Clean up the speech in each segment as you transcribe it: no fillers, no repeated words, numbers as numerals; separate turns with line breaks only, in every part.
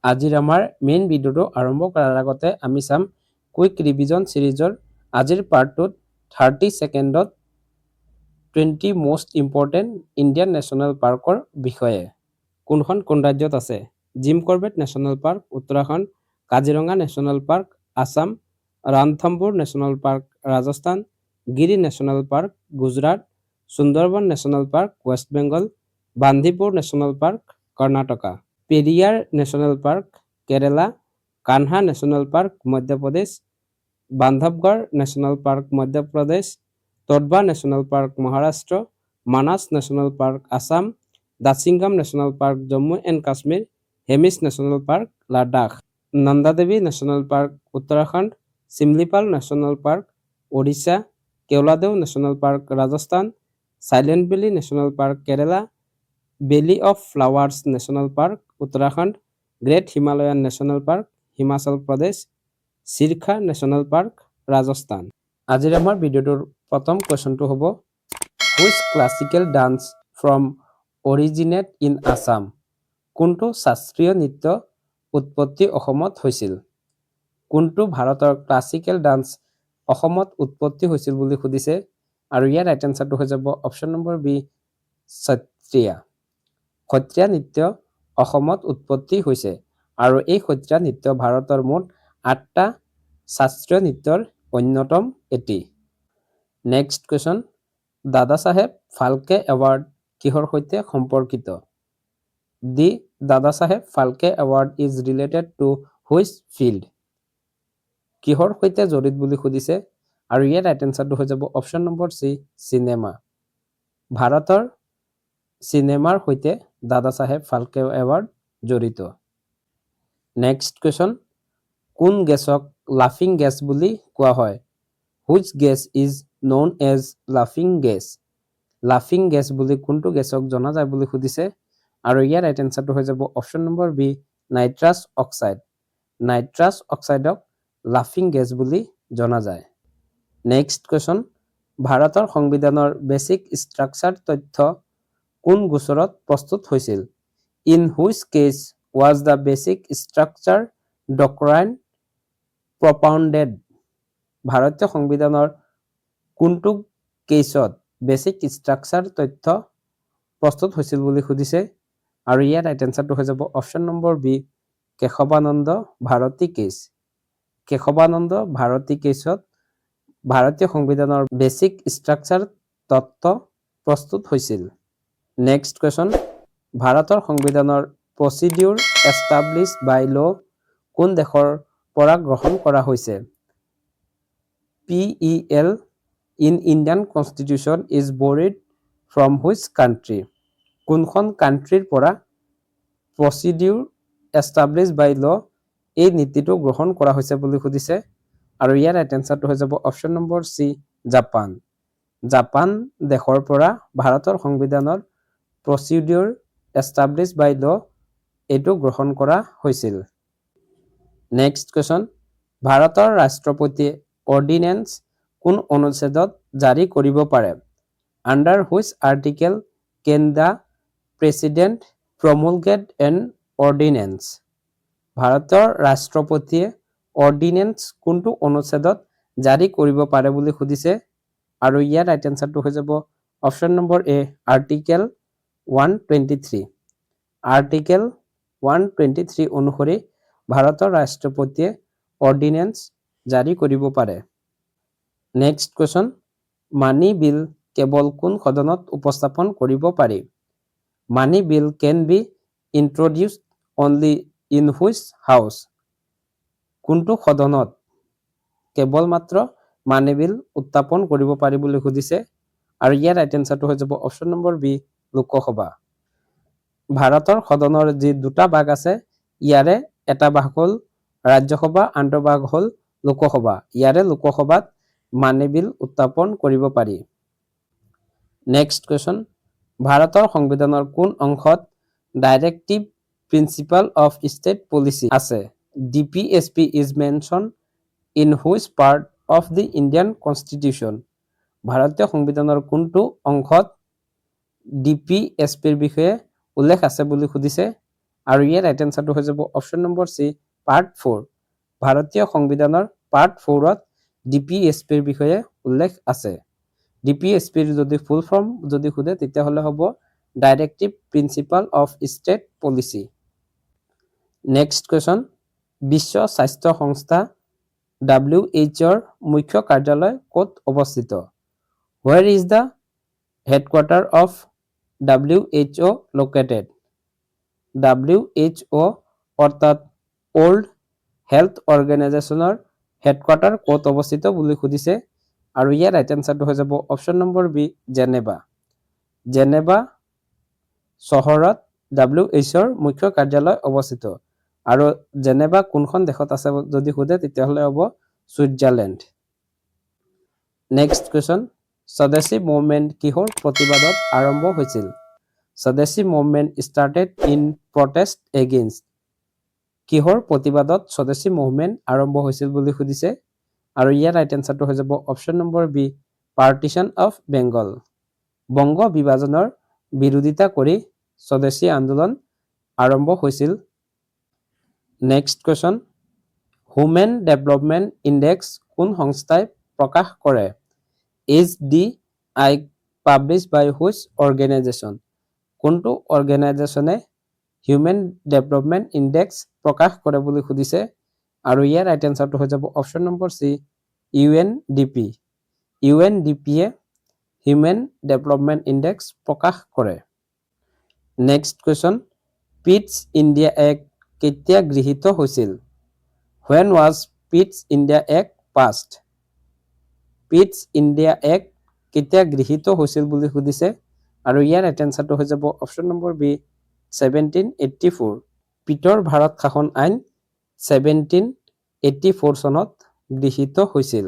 আজিৰ আমাৰ মেইন ভিডিঅ'টো আৰম্ভ কৰাৰ আগতে আমি চাম কুইক ৰিভিজন সিৰিজৰ আজিৰ পাৰ্টটোত 30 সেকেন্ডত 20 মোস্ট ইম্পৰ্টেন্ট ইণ্ডিয়ান নেশ্যনেল পাৰ্কৰ বিষয়ে। কোনখন কোন ৰাজ্যত আছে? Jim Corbett national park Uttarakhand, Kaziranga national park Assam, ৰাণথম্বুৰ national park Rajasthan, Giri national park Gujarat, Sundarban national park west Bengal, Bandipur national park Karnataka, Periyar national park Kerala, Kanha national park Madhya Pradesh, Bandhavgarh national park Madhya Pradesh, তডবা national park Maharashtra, Manas national park Assam, দাচিংগাম national park Jammu and Kashmir, Hemis national park Ladakh, Nanda Devi national park Uttarakhand, Simlipal national park Odisha, Keoladeo national park Rajasthan, silent valley national park Kerala, valley of flowers national park Uttarakhand, great Himalayan national park Himachal Pradesh, চিৰখা national park Rajasthan. আজিৰ আমাৰ ভিডিঅ'টোৰ প্ৰথম কুৱেশ্যনটো হ'ব which classical dance from originate in Assam? কোনটো শাস্ত্ৰীয় নৃত্য উৎপত্তি অসমত হৈছিল? কোনটো ভাৰতৰ ক্লাছিকেল ডান্স অসমত উৎপত্তি হৈছিল বুলি সুধিছে আৰু ইয়াৰ ৰাইট এনচাৰটো হৈ যাব option number B Sattriya. Sattriya নৃত্য অসমত উৎপত্তি হৈছে আৰু এই সত্ৰীয়া নৃত্য ভাৰতৰ মুঠ 8টা শাস্ত্ৰীয় নৃত্যৰ অন্যতম এটি। নেক্সট কুৱেশ্যন, দাদা চাহেব ফাল্কে এৱাৰ্ড কিহৰ সৈতে সম্পৰ্কিত? The Dada Saheb Phalke award is related to which field? কিহৰ সৈতে জড়িত বুলি সুধিছে আৰু ইয়াৰ ৰাইট এনচাৰটো হৈ যাব অপশ্যন নম্বৰ চি চিনেমা। ভাৰতৰ চিনেমাৰ সৈতে দাদা চাহেব ফাল্কে এৱাৰ্ড জড়িত। নেক্সট কুৱেশ্যন, কোন গেছক লাফিং গেছ বুলি কোৱা হয়? Which gas is known as লাফিং গেছ? লাফিং গেছ বুলি কোনটো গেছক জনা যায় বুলি সুধিছে আৰু ইয়াৰ ৰাইট এনচাৰটো হৈ যাব option number B nitrous oxide. Nitrous অক্সাইডক লাফিং গেছ বুলি জনা যায়। নেক্সট কুৱেশ্যন, ভাৰতৰ সংবিধানৰ বেচিক ষ্ট্ৰাকচাৰ তথ্য কোন গোচৰত প্ৰস্তুত হৈছিল? In which case was the basic structure doctrine propounded? ভাৰতীয় সংবিধানৰ কোনটো কেছত বেচিক ষ্ট্ৰাকচাৰ তথ্য প্ৰস্তুত হৈছিল বুলি সুধিছে আৰু ইয়াৰ ৰাইট এনচাৰটো হৈ যাব option number B Kesavananda Bharati case. Kesavananda Bharati কেছত ভাৰতীয় সংবিধানৰ বেচিক ষ্ট্ৰাকচাৰ তত্ত্ব প্ৰস্তুত হৈছিল। নেক্সট কুৱেশ্যন, ভাৰতৰ সংবিধানৰ প্ৰচিডিউৰ এষ্টাব্লিছ বাই ল কোন দেশৰ পৰা গ্ৰহণ কৰা হৈছে? PEL in Indian constitution is borrowed from which country? কোনখন কাণ্ট্ৰিৰ পৰা প্ৰচিডিউৰ এষ্টাব্লিছ বাই ল এই নীতিটো গ্ৰহণ কৰা হৈছে বুলি সুধিছে আৰু ইয়াৰ ৰাইট এনচাৰটো হৈ যাব option number C Japan. Japan দেশৰ পৰা ভাৰতৰ সংবিধানৰ প্ৰচিডিউৰ এষ্টাব্লিছ বাই ল এইটো গ্ৰহণ কৰা হৈছিল। নেক্সট কুৱেশ্যন, ভাৰতৰ ৰাষ্ট্ৰপতিয়ে অৰ্ডিনেন্স কোন অনুচ্ছেদত জাৰি কৰিব পাৰে? Under which article can the president promulgate an ordinance? ভাৰতৰ ৰাষ্ট্ৰপতিয়ে অৰ্ডিনেন্স কোনটো অনুচ্ছেদত জাৰি কৰিব পাৰে বুলি সুধিছে আৰু ইয়াৰ ৰাইট এনচাৰটো হৈ যাব অপশ্যন নম্বৰ এ আৰ্টিকেল 123। আৰ্টিকেল 123 অনুসৰি ভাৰতৰ ৰাষ্ট্ৰপতিয়ে অৰ্ডিনেন্স জাৰি কৰিব পাৰে। নেক্সট কুৱেশ্যন, মানি বিল কেৱল কোন সদনত উপস্থাপন কৰিব পাৰি? Money bill can be introduced only in which house? কোনটো সদনত কেৱল মাত্ৰ মানি বিল উত্থাপন কৰিব পাৰি বুলি সুধিছে আৰু ইয়াৰ ৰাইট এনচাৰটো হৈ যাব অপশ্যন নম্বৰ বি লোকসভা। ভাৰতৰ সদনৰ যি দুটা ভাগ আছে ইয়াৰে এটা ভাগ হ'ল ৰাজ্যসভা, আনটো ভাগ হ'ল লোকসভা। ইয়াৰে লোকসভাত মানি বিল উত্থাপন কৰিব পাৰি। নেক্সট কুৱেশ্যন, ভাৰতৰ সংবিধানৰ কোন অংশত directive principle of state policy আছে? DPSP is mention in which part of the Indian constitution? ভাৰতীয় সংবিধানৰ কোনটো অংশত DPSPৰ বিষয়ে উল্লেখ আছে বুলি সুধিছে আৰু ইয়াৰ ৰাইট এনসাৰটো হৈ যাব অপশ্যন নম্বৰ সি পাৰ্ট 4 ভাৰতীয় সংবিধানৰ পাৰ্ট 4ত ডিপিএছপিৰ বিষয়ে উল্লেখ আছে ডিপিএছপিৰ যদি ফুল ফৰ্ম যদি খুদে তেতিয়া হলে হ'ব directive principle of state policy next question বিশ্ব স্বাস্থ্য সংস্থা WHO ৰ মুখ্য কাৰ্যালয় ক'ত অৱস্থিত Where is the headquarter of WHO located WHO অৰ্থাৎ World Health Organizationৰ হেডকোৱাৰ্টাৰ ক'ত অৱস্থিত বুলি খুদিছে আৰু ইয়াৰ ৰাইট এনসাৰটো হৈ যাব option number B Geneva Geneva চহৰত WHO ৰ মুখ্য কাৰ্যালয় অৱস্থিত আৰু জেনেভা কোনখন দেশত আছে যদি খুদে তেতিয়া হলে হ'ব সুইজাৰলেণ্ড নেক্সট কোৱেশ্চন স্বদেশী মুভমেন্ট কিহৰ প্ৰতিবাদত আৰম্ভ হৈছিল স্বদেশী movement started in protest against কিহৰ প্ৰতিবাদত স্বদেশী মুভমেন্ট আৰম্ভ হৈছিল বুলি খুদিছে আৰু ইয়াৰ ৰাইট এনসাৰটো হৈ যাব option number B partition of Bengal বংগ বিভাজনৰ বিৰোধিতা কৰি স্বদেশী আন্দোলন আৰম্ভ হৈছিল next question human development index কোন সংস্থাই প্ৰকাশ কৰে HDI published by which organization কোনটো অৰ্গেনাইজেচনে হিউমেন ডেভেলপমেন্ট ইনডেক্স প্ৰকাশ কৰে বুলি খুদিছে আৰু ইয়াৰ ৰাইট এনসাৰটো হৈ যাব option number C UNDP UNDP এ হিউমেন ডেভেলপমেন্ট ইনডেক্স প্ৰকাশ কৰে next question Pitt's India Act কেতিয়া গৃহীত হৈছিল When was Pitt's India Act passed Pitt's India Act কেতিয়া গৃহীত হৈছিল বুলি খুদিছে আৰু ইয়াৰ ৰাইট এনসাৰটো হৈ যাব অপশ্যন নম্বৰ বি 1784 পিটৰ ভাৰত শাসন আইন 1784 চনত গৃহীত হৈছিল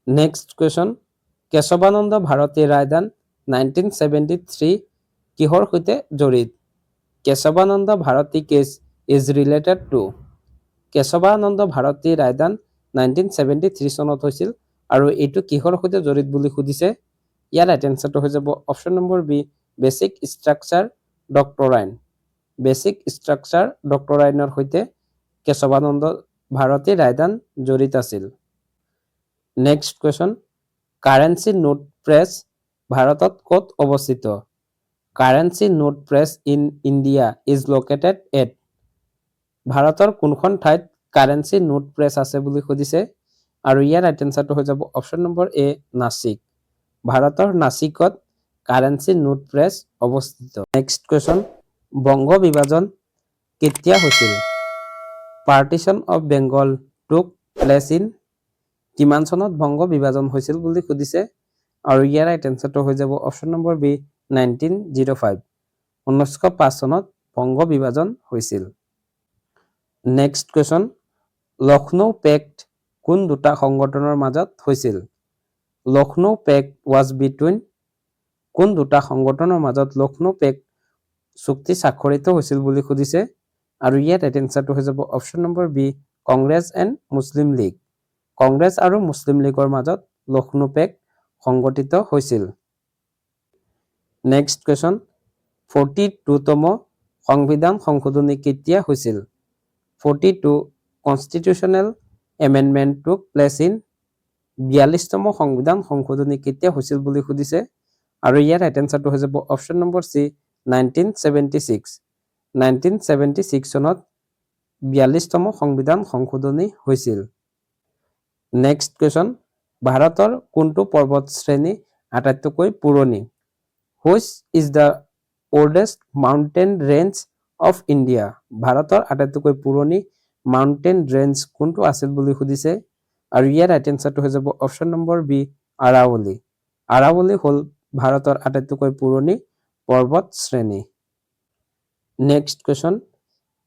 নেক্সট কোৱেশ্চন কেশৱানন্দ ভাৰতী ৰায়দান 1973 কিহৰ সৈতে জড়িত Kesavananda Bharati case is related to Kesavananda Bharati ৰায়দান 1973 চনত হৈছিল আৰু এইটো কিহৰ সৈতে জড়িত বুলি খুদিছে ইয়াৰ ৰাইট এনসাৰটো হৈ যাব option number B basic structure doctrine basic structure ডক্টৰাইনৰ সৈতে কেশৱানন্দ ভাৰতী ৰায়দান জড়িত আছিল next question currency note press ভাৰতত ক'ত অৱস্থিত currency note press in India is located at ভাৰতৰ কোনখন ঠাইত কাৰেন্সি নোট প্ৰেছ আছে বুলি খুদিছে আৰু ইয়াৰ ৰাইট এনসাৰটো হৈ যাব অপশ্যন নম্বৰ এ নাসিক ভাৰতৰ নাসিকত কাৰেন্সি নোট প্ৰেছ অৱস্থিত নেক্সট কোৱেশ্চন বংগ বিভাজন কেতিয়া হৈছিল পাৰ্টিশন অফ বেংগল টুক প্লেচ ইন কিমান চনত বংগ বিভাজন হৈছিল বুলি খুদিছে আৰু ইয়াৰ ৰাইট এনসাৰটো হৈ যাব অপশ্যন নম্বৰ বি 1905 1905 চনত বংগ বিভাজন হৈছিল নেক্সট কোৱেশ্চন লক্ষ্ণৌ পেক্ট কোন দুটা সংগঠনৰ মাজত হৈছিল লক্ষ্ণৌ পেক্ট ৱাজ বিটুইন কোন দুটা সংগঠনৰ মাজত লক্ষ্ণৌ পেক্ট চুক্তি স্বাক্ষৰিত হৈছিল বুলি খুদিছে আৰু ইয়াৰ ৰাইট এনসাৰটো হৈ যাব option number B Congress and Muslim League Congress আৰু মুছলিম লীগৰ মাজত লক্ষ্ণৌ পেক্ট সংগঠিত হৈছিল নেক্সট কোৱেশ্চন 42তম সংবিধান সংশোধনী কেতিয়া হৈছিল 42 constitutional amendment took place in 42তম সংবিধান সংশোধনী কেতিয়া হৈছিল বুলি খুদিছে আৰু ইয়াৰ ৰাইট এনসাৰটো হৈ যাব অপশ্যন নম্বৰ সি 1976 1976 চনত 42তম সংবিধান সংশোধনী হৈছিল নেক্সট কোৱেশ্চন ভাৰতৰ কোনটো পৰ্বত শ্ৰেণী আটাইতকৈ পুৰণি which is the oldest mountain range of India ভাৰতৰ আটাইতকৈ পুৰণি মাউণ্টেন ৰেঞ্জ কোনটো আছিল বুলি খুদিছে আৰু ইয়াৰ ৰাইট এনসাৰটো হৈ যাব option number B Aravalli Aravalli হ'ল ভাৰতৰ আটাইতকৈ পুৰণি পৰ্বত শ্ৰেণী নেক্সট কোৱেশ্চন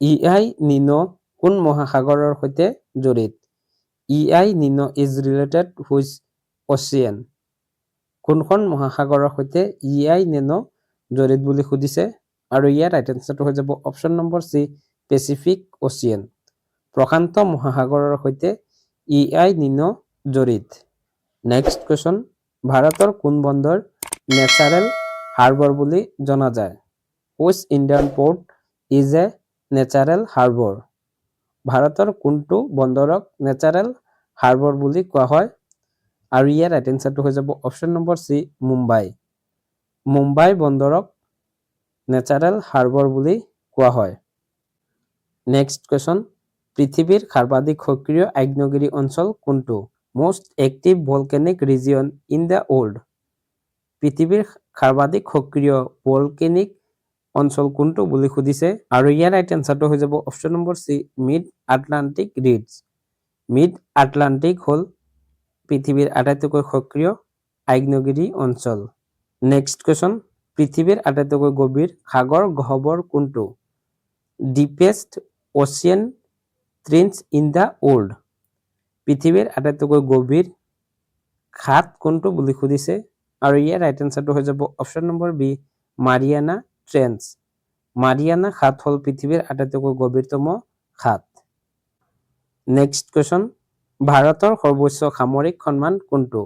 ইআই নিনো কোন মহাসাগৰৰ সৈতে জড়িত ইআই নিনো ইজ ৰিলেটেড হুইচ অচিয়ান কোনখন মহাসাগৰৰ সৈতে ইআই নিনো জড়িত বুলি খুদিছে আৰু ইয়াৰ ৰাইট এনসাৰটো হৈ যাব অপশ্যন নম্বৰ সি পেচিফিক অচিয়ান প্ৰশান্ত মহাসাগৰৰ সৈতে ইআই নিনো জড়িত নেক্সট কোৱেশ্চন ভাৰতৰ কোন বন্দৰ নেচাৰেল হাৰ্বৰ বুলি জনা যায় which Indian port is a natural harbour? ভাৰতৰ কোনটো বন্দৰক নেচাৰেল হাৰ্বৰ বুলি কোৱা হয়? আৰু ইয়াৰ ৰাইট এনচাৰটো হৈ যাব option number C, Mumbai. Mumbai বন্দৰক নেচাৰেল হাৰ্বৰ বুলি কোৱা হয়। নেক্সট কুৱেশ্যন, পৃথিৱীৰ সৰ্বাধিক সক্ৰিয় আগ্নেয়গিৰি অঞ্চল কোনটো? Most active volcanic region in the world. পৃথিৱীৰ সৰ্বাধিক সক্ৰিয় ভলকেনিক অঞ্চল কোনটো বুলি সুধিছে, আৰু ইয়াৰ ৰাইট এনচাৰটো হৈ যাব option number C, mid Atlantic ridges. Mid Atlantic হ'ল পৃথিৱীৰ আটাইতকৈ সক্ৰিয় আগ্নেয়গিৰি অঞ্চল। নেক্সট কুৱেশ্যন, পৃথিৱীৰ আটাইতকৈ গভীৰ সাগৰ গহ্বৰ কোনটো? Deepest ocean trench in the world. পৃথিৱীৰ আটাইতকৈ গভীৰ খাদ কোনটো বুলি সুধিছে, আৰু ইয়াৰ ৰাইট এনচাৰটো হৈ যাব option number B, Mariana trench. Mariana খাদ হ'ল পৃথিৱীৰ আটাইতকৈ গভীৰতম খাদ। নেক্সট কুৱেশ্যন, ভাৰতৰ সৰ্বোচ্চ সামৰিক সন্মান কোনটো?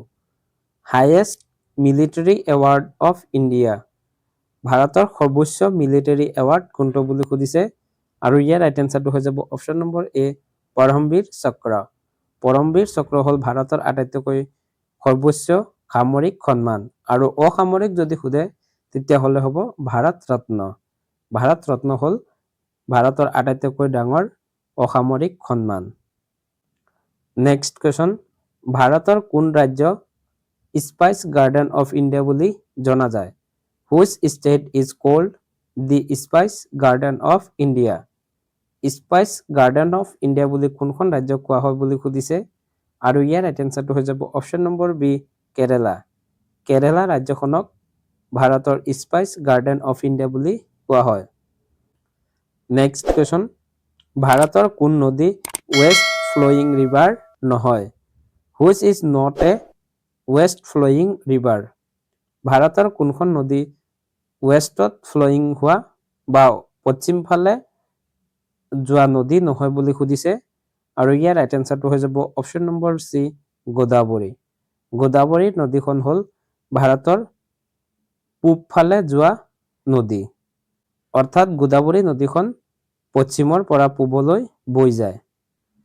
Highest military award of India. ভাৰতৰ সৰ্বোচ্চ মিলিটাৰী এৱাৰ্ড কোনটো বুলি সুধিছে, আৰু ইয়াৰ ৰাইট এনচাৰটো হৈ যাব অপশ্যন নম্বৰ এ, পৰমবীৰ চক্ৰ। পৰমবীৰ চক্ৰ হ'ল ভাৰতৰ আটাইতকৈ সৰ্বোচ্চ সামৰিক সন্মান, আৰু অসামৰিক যদি সোধে তেতিয়াহ'লে হ'ব ভাৰত ৰত্ন। ভাৰত ৰত্ন হ'ল ভাৰতৰ আটাইতকৈ ডাঙৰ অসামৰিক সন্মান। নেক্সট কুৱেশ্যন, ভাৰতৰ কোন ৰাজ্য স্পাইচ গাৰ্ডেন অফ ইণ্ডিয়া বুলি জনা যায়? Which state is cold the spice garden of India. Spice garden of India বুলি কোনখন ৰাজ্যক কোৱা হয় বুলি সুধিছে, আৰু ইয়াৰ ৰাইট এনচাৰটো হৈ যাব অপশ্যন নম্বৰ বি, কেৰেলা। কেৰেলা ৰাজ্যখনক ভাৰতৰ স্পাইচ গাৰ্ডেন অফ ইণ্ডিয়া বুলি কোৱা হয়। নেক্সট কুৱেশ্যন, ভাৰতৰ কোন নদী ৱেষ্ট ফ্লয়িং ৰিভাৰ নহয়? Which is not a west flowing river. ভাৰতৰ কোনখন নদী ৱেষ্টত ফ্লয়িং হোৱা বা পশ্চিম ফালে যোৱা নদী নহয় বুলি সুধিছে, আৰু ইয়াৰ ৰাইট এনচাৰটো হৈ যাব option number C, Godavari. Godavari নদীখন হ'ল ভাৰতৰ পূব ফালে যোৱা নদী, অৰ্থাৎ গোদাবৰী নদীখন পশ্চিমৰ পৰা পূবলৈ বৈ যায়।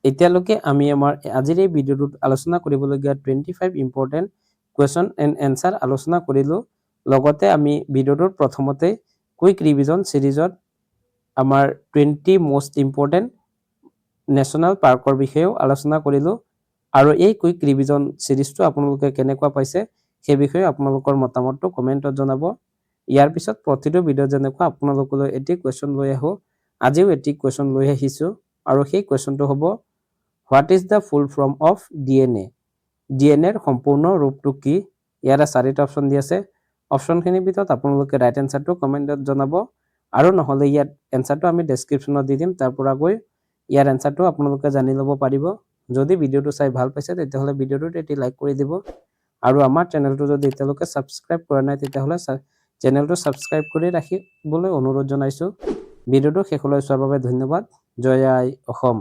এতিয়ালৈকে আমি আমাৰ আজিৰ এই ভিডিঅ'টোত আলোচনা কৰিবলগীয়া 25 ইম্পৰ্টেণ্ট কুৱেশ্যন এণ্ড এনচাৰ আলোচনা কৰিলোঁ। লগতে আমি ভিডিঅ'টোৰ প্ৰথমতে কুইক ৰিভিজন ছিৰিজত আমাৰ 20 মষ্ট ইম্পৰ্টেণ্ট নেশ্যনেল পাৰ্কৰ বিষয়েও আলোচনা কৰিলোঁ, আৰু এই কুইক ৰিভিজন ছিৰিজটো আপোনালোকে কেনেকুৱা পাইছে সেই বিষয়ে আপোনালোকৰ মতামতটো কমেণ্টত জনাব। ইয়াৰ পিছত প্ৰতিটো ভিডিঅ' যেনেকুৱা আপোনালোকলৈ এটি কুৱেশ্যন লৈ আহোঁ, আজিও এটি কুৱেশ্যন লৈ আহিছোঁ, আৰু সেই কুৱেশ্যনটো হ'ব, what is the full form of DNA? DNAৰ সম্পূৰ্ণ ৰূপটো কি? ইয়াৰে 4টা অপশ্যন দি আছে। অপশ্যনখিনিৰ ভিতৰত আপোনালোকে ৰাইট এনচাৰটো কমেণ্টত জনাব, আৰু নহ'লে ইয়াত এনচাৰটো আমি ডেছক্ৰিপশ্যনত দি দিম, তাৰ পৰা গৈ ইয়াৰ এনচাৰটো আপোনালোকে জানি ল'ব পাৰিব। যদি ভিডিঅ'টো চাই ভাল পাইছে তেতিয়াহ'লে ভিডিঅ'টোত এটি লাইক কৰি দিব, আৰু আমাৰ চেনেলটো যদি এতিয়ালৈকে ছাবস্ক্ৰাইব কৰা নাই তেতিয়াহ'লে চেনেলটো ছাবস্ক্ৰাইব কৰি ৰাখিবলৈ অনুৰোধ জনাইছোঁ। ভিডিঅ'টো শেষলৈ চোৱাৰ বাবে ধন্যবাদ। জয় আই অসম।